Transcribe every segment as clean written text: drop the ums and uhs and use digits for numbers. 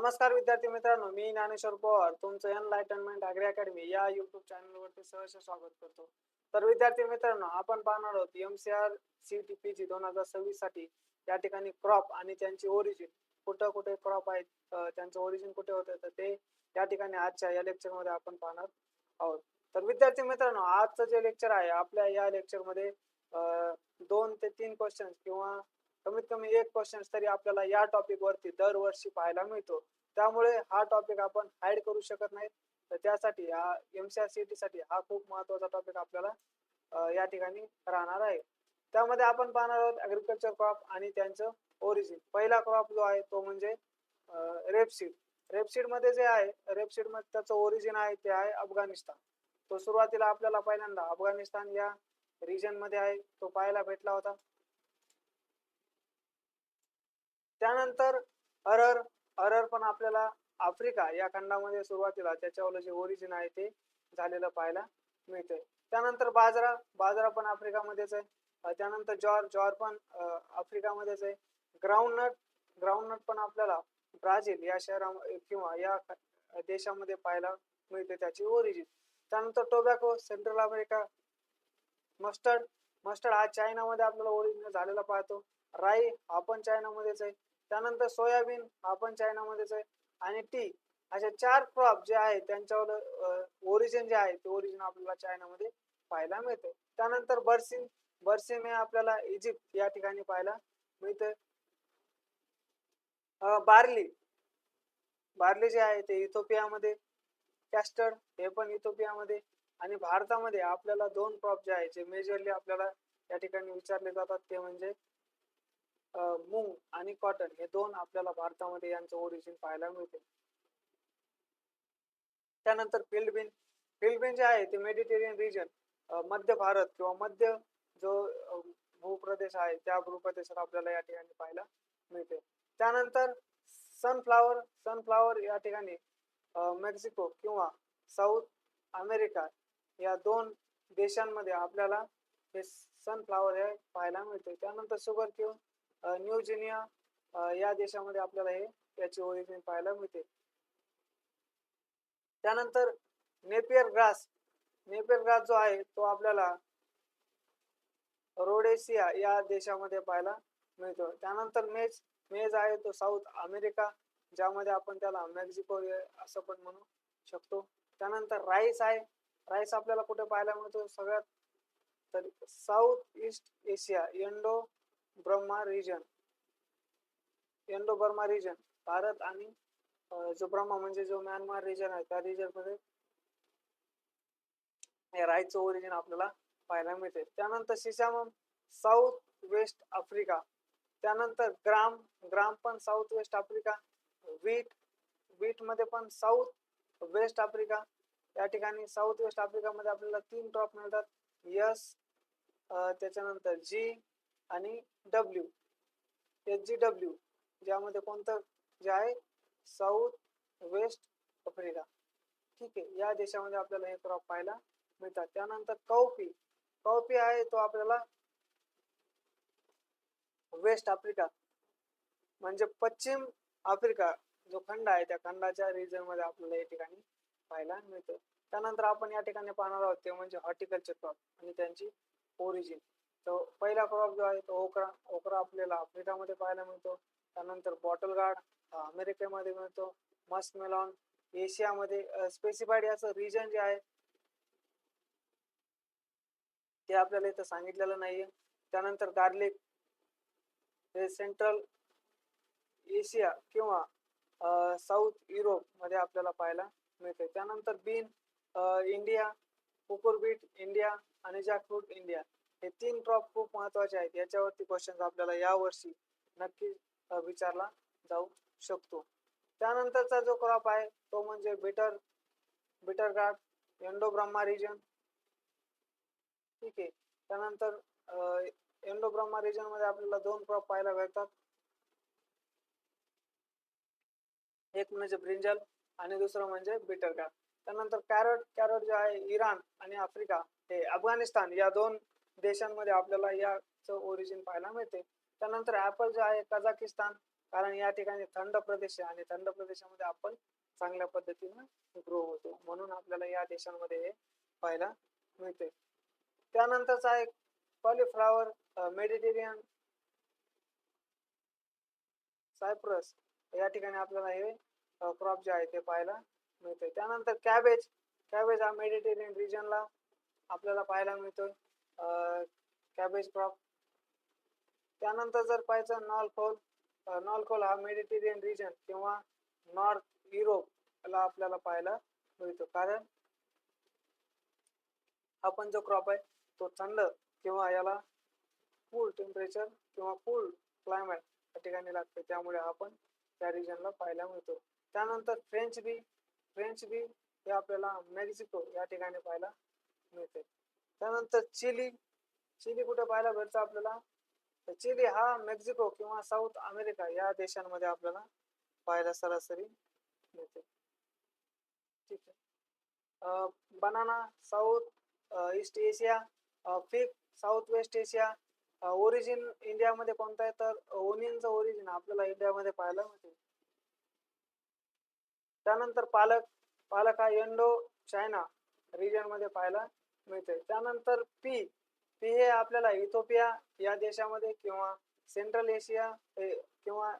नमस्कार विद्यार्थी मित्रांनो, मी ज्ञानेश्वर पवार तुमचं एनलायटनमेंट ॲग्री अकॅडमी या यूट्यूब चॅनलवरती सहर्ष स्वागत करतो. तर विद्यार्थी मित्रांनो, आपण पाहणार आहोत MCR CTPG 2026 साठी या ठिकाणी क्रॉप आणि त्यांची ओरिजिन कुठे कुठे क्रॉप आहेत, त्यांचं ओरिजिन कुठे होतं, तर ते या ठिकाणी आजच्या या लेक्चरमध्ये आपण पाहणार आहोत. तर विद्यार्थी मित्रांनो, आजचं जे लेक्चर आहे आपल्या या लेक्चरमध्ये 2 ते 3 क्वेश्चन्स किंवा कमीत कमी एक क्वेश्चन तरी आपल्याला या टॉपिक वरती दरवर्षी पाहायला मिळतो. त्यामुळे हा टॉपिक आपण हाईड करू शकत नाही. तर त्यासाठी हा MCR साठी हा खूप महत्त्वाचा टॉपिक आपल्याला या ठिकाणी राहणार आहे. त्यामध्ये आपण पाहणार आहोत ॲग्रिकल्चर क्रॉप आणि त्यांचं ओरिजिन. पहिला क्रॉप जो आहे तो म्हणजे रेपसीड. रेपसीडमध्ये जे आहे, रेपसीडमध्ये त्याचं ओरिजिन आहे ते आहे अफगाणिस्तान. तो सुरुवातीला आपल्याला पहिल्यांदा अफगाणिस्तान या रिजनमध्ये आहे तो पाहायला भेटला होता. त्यानंतर अरर अरर पण आपल्याला आफ्रिका या खंडामध्ये सुरुवातीला त्याच्यावर जे ओरिजिन आहे ते झालेलं पाहायला मिळते. त्यानंतर बाजरा बाजरा पण आफ्रिकामध्येच आहे. त्यानंतर ज्वार ज्वार पण आफ्रिकामध्येच आहे. ग्राउंडनट ग्राउंडनट पण आपल्याला ब्राझील या शहरामध्ये किंवा या देशामध्ये पाहायला मिळते त्याची ओरिजिन. त्यानंतर tobacco central America. Mustard mustard हा चायनामध्ये आपल्याला ओरिजिन झालेला पाहतो. राई हा पण चायनामध्येच आहे. त्यानंतर सोयाबीन हा पण चायनामध्येच आहे. आणि टी अशा 4 क्रॉप जे आहे त्यांच्यावर ओरिजिन जे आहे ते ओरिजिन आपल्याला चायनामध्ये पाहायला मिळते. त्यानंतर बरसिम बरसिम हे आपल्याला इजिप्त या ठिकाणी पाहायला मिळते. बार्ली बार्ली जे आहे ते इथिओपियामध्ये. कॅस्टर्ड हे पण इथिओपियामध्ये. आणि भारतामध्ये आपल्याला 2 क्रॉप जे आहे जे मेजरली आपल्याला या ठिकाणी विचारले जातात ते म्हणजे मूग आणि कॉटन हे 2 आपल्याला भारतामध्ये यांचं ओरिजिन पाहायला मिळते. त्यानंतर फील्ड बीन जे आहे ते मेडिटेरियन रिजन, मध्य भारत किंवा मध्य जो भूप्रदेश आहे त्या भूप्रदेशात आपल्याला या ठिकाणी पाहायला मिळते. त्यानंतर सनफ्लावर सनफ्लावर या ठिकाणी मेक्सिको किंवा साऊथ अमेरिका या 2 देशांमध्ये आपल्याला हे सनफ्लावर हे पाहायला मिळते. त्यानंतर शुगर क्यून न्यूजिनिया या देशामध्ये आपल्याला हे याची ओरिजिन पाहायला मिळते. त्यानंतर नेपियर ग्रास जो आहे तो आपल्याला रोडेशिया या देशामध्ये पाहायला मिळतो. त्यानंतर मेज मेज आहे तो साऊथ अमेरिका ज्यामध्ये आपण त्याला मेक्सिको असं पण म्हणू शकतो. त्यानंतर राईस आहे. राईस आपल्याला कुठे पाहायला मिळतो सगळ्यात तर South East Asia Indo Burma region Bharat आणि जो ब्रह्मा म्हणजे जो म्यानमार रिजन आहे त्या रिजन मध्ये राईसचं ओरिजिन आपल्याला पाहायला मिळते. त्यानंतर सिसामम साऊथ वेस्ट आफ्रिका. त्यानंतर ग्राम ग्राम पण साऊथ वेस्ट आफ्रिका. बीट मध्ये पण साऊथ वेस्ट आफ्रिका. या ठिकाणी साऊथ वेस्ट आफ्रिकामध्ये आपल्याला 3 क्रॉप मिळतात. एस त्याच्यानंतर जी आणि डब्ल्यू. SGW ज्यामध्ये कोणतं जे आहे साऊथ वेस्ट आफ्रिका. ठीक आहे, या देशामध्ये आपल्याला हे क्रॉप पाहायला मिळतात. त्यानंतर कौपी आहे तो आपल्याला वेस्ट आफ्रिका म्हणजे पश्चिम आफ्रिका जो खंड आहे त्या खंडाच्या रिजन मध्ये आपल्याला या ठिकाणी पाहायला मिळतं. त्यानंतर आपण या ठिकाणी पाहणार आहोत ते म्हणजे हॉर्टिकल्चर क्रॉप आणि त्यांची ओरिजिन. तो पहिला क्रॉप जो आहे तो ओकरा आपल्याला आफ्रिकामध्ये पाहायला मिळतो. त्यानंतर बॉटल गार्ड हा अमेरिकेमध्ये मिळतो. मस्क मेलॉन एशियामध्ये. स्पेसिफाईड याचं रिजन जे आहे ते आपल्याला इथं सांगितलेलं नाहीये. त्यानंतर गार्लिक हे सेंट्रल एशिया किंवा साऊथ युरोप मध्ये आपल्याला पाहायला मिळते. त्यानंतर बीन इंडिया, कुकुरबीट इंडिया आणि जॅकफ्रूट इंडिया हे 3 क्रॉप खूप महत्वाचे आहेत. याच्यावरती क्वेश्चन आपल्याला यावर्षी नक्की विचारला जाऊ शकतो. त्यानंतरचा जो क्रॉप आहे तो म्हणजे bitter gourd Indo Brahma region. ठीक आहे, त्यानंतर इंडो ब्रह्मा रिजन मध्ये आपल्याला 2 क्रॉप पाहायला मिळतात. एक म्हणजे ब्रिंजल आणि दुसरं म्हणजे बिटर गार्ड. त्यानंतर कॅरट जे आहे इराण आणि आफ्रिका हे अफगाणिस्तान या 2 देशांमध्ये आपल्याला याचं ओरिजिन पाहायला मिळते. त्यानंतर ऍपल जे आहे कझाकिस्तान कारण या ठिकाणी थंड प्रदेश आहे आणि थंड प्रदेशामध्ये आपण चांगल्या पद्धतीनं ग्रो होतो, म्हणून आपल्याला या देशांमध्ये हे पाहायला मिळते. त्यानंतरचा एक कॉलीफ्लॉवर, मेडिटेरियन, सायप्रस या ठिकाणी आपल्याला हे क्रॉप जे आहे ते पाहायला मिळते. त्यानंतर कॅबेज, कॅबेज हा मेडिटेरियन रिजनला आपल्याला पाहायला मिळतोय कॅबेज क्रॉप. त्यानंतर जर पाहायचं नॉलखोल, नॉलखोल हा मेडिटेरियन रिजन किंवा नॉर्थ युरोपला आपल्याला पाहायला मिळतो, कारण हा पण जो क्रॉप आहे तो थंड किंवा याला कूल टेम्परेचर किंवा कूल क्लायमेट या ठिकाणी लागते, त्यामुळे हा पण त्या रिजनला पाहायला मिळतो. त्यानंतर फ्रेंच बी, फ्रेंच बी हे आपल्याला मेक्सिको या ठिकाणी पाहायला मिळते. त्यानंतर चिली, चिली कुठे पाहायला भेटतं आपल्याला, तर चिली हा मेक्सिको किंवा साऊथ अमेरिका या देशांमध्ये आपल्याला पाहायला सरासरी मिळते. ठीक आहे. Banana south East Asia, fig south west Asia. Origin इंडियामध्ये कोणता आहे, तर ओनियनचं ओरिजिन आपल्याला इंडियामध्ये पाहायला मिळते. त्यानंतर पालक, पालक हा इंडो चायना रिजन मध्ये पाहायला मिळते. त्यानंतर पी, पी हे आपल्याला इथिओपिया या देशामध्ये किंवा सेंट्रल एशिया किंवा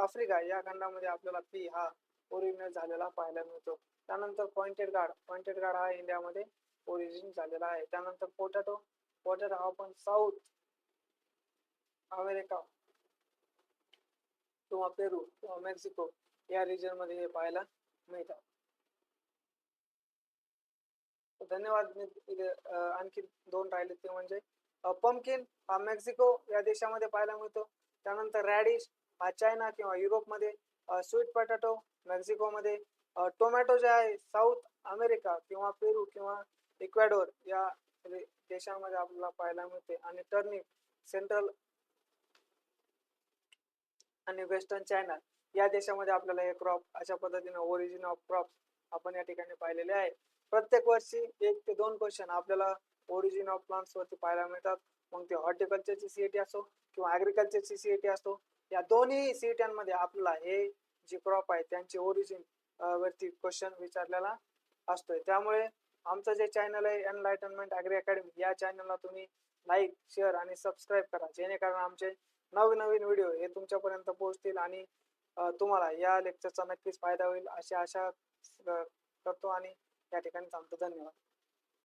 आफ्रिका या खंडामध्ये आपल्याला पी हा ओरिजिनेट झालेला पाहायला मिळतो. त्यानंतर पॉइंटेड गार्ड, पॉइंटेड गार्ड हा इंडियामध्ये ओरिजिन झालेला आहे. त्यानंतर पोटॅटो, पोटॅटो हा पण साऊथ अमेरिका किंवा पेरू किंवा मेक्सिको या रिजन मध्ये हे पाहायला मिळतात. धन्यवाद. आणखी दोन राहिले ते म्हणजे पंपकिन हा मेक्सिको या देशामध्ये पाहायला मिळतो. त्यानंतर रॅडिश हा चायना किंवा युरोपमध्ये, स्वीट पोटॅटो मेक्सिकोमध्ये, टोमॅटो जे आहे साऊथ अमेरिका किंवा पेरू किंवा इक्वेडोर या देशांमध्ये आपल्याला पाहायला मिळते. आणि टर्निप सेंट्रल आणि वेस्टर्न चायना या देशामध्ये आपल्याला हे क्रॉप अशा पद्धतीने ओरिजिन ऑफ क्रॉप आपण या ठिकाणी पाहिलेले आहे. प्रत्येक वर्षी 1 ते 2 क्वेश्चन आपल्याला ओरिजिन ऑफ प्लांट्स वरती पाहायला मिळतात. मग ते हॉर्टिकल्चरची सीईटी असो किंवा ऍग्रिकल्चरची सीईटी असो, या दोन्ही सीईटीमध्ये आपल्याला हे जे क्रॉप आहे त्यांचे ओरिजिन वरती क्वेश्चन विचारलेला असतोय. त्यामुळे आमचं जे चॅनल आहे एनलायटनमेंट ॲग्री अकॅडमी या चॅनलला तुम्ही लाईक, शेअर आणि सबस्क्राईब करा, जेणेकरून आमचे नवीन नवीन व्हिडिओ हे तुमच्यापर्यंत पोहोचतील आणि तुम्हाला या लेक्चरचा नक्कीच फायदा होईल अशी आशा करतो आणि या ठिकाणी थांबतो. धन्यवाद.